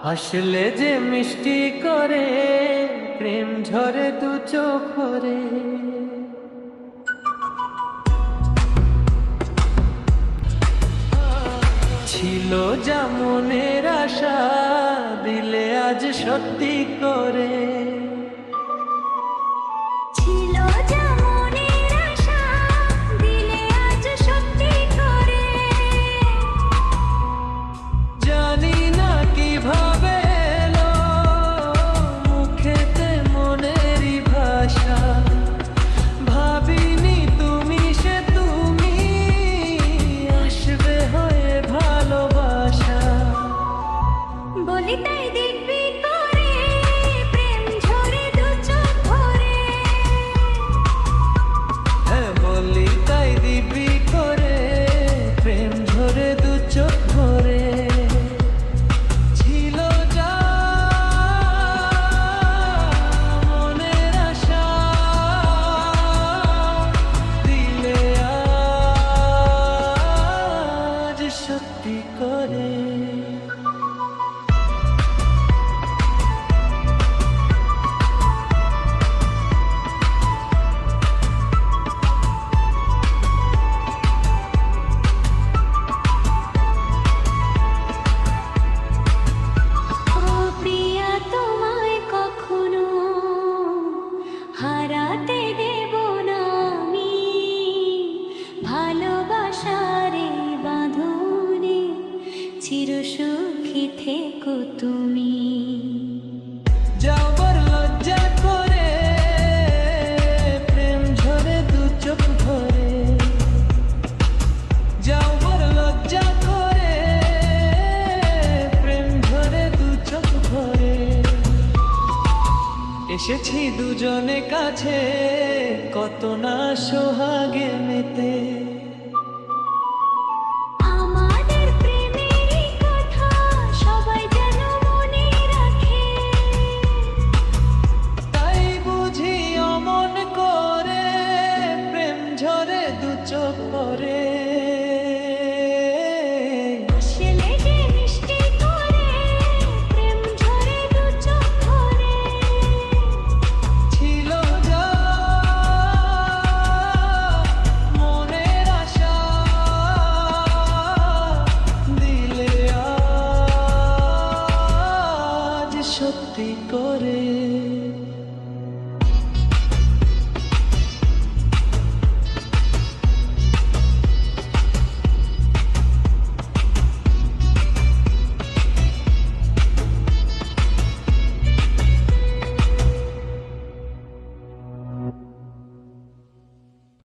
হাসলে যে মিষ্টি করে প্রেম ঝরে দু চোখ ভরে। ছিল যা মনের আশা দিলে আজ সত্যি করে। ছিল যা মনের আশা দিলে আজ সত্যি করে। জানি না কিভাবে এলো মুখেতে মনেরই ভাষা। ভাবিনি তুমি সে তুমি আসবে হয়ে ভালোবাসা। বলি তাই দেখবি করে প্রেম ঝরে দু চোখ ভরে। হ্যাঁ বলি তাই দিবি করে প্রেম ঝরে দু চোখ ভরে। ছিল যা মনের আশা দিলে আজ সত্যি করে। ও প্রিয়া তোমায় কখনো হারাতে দেব না আমি। ভালোবাসার এই বাঁধনে চিরসুখী থেকো তুমি। যাবার লজ্জা করে প্রেম ঝরে দু চোখ ভরে। যাবার লজ্জা করে প্রেম ঝরে দু চোখ ভরে। এসেছি দুজনে কাছে কত না সোহাগে মেতে। আমাদের প্রেমেরই কথা সবাই যেন মনে রাখে। তাই বুঝি অমন করে প্রেম ঝরে দু চোখ ভরে। আসলে যে মিষ্টি করে প্রেম ঝরে দু চোখ ভরে। ছিল যা মনের আশা দিলে আজ সত্যি করে।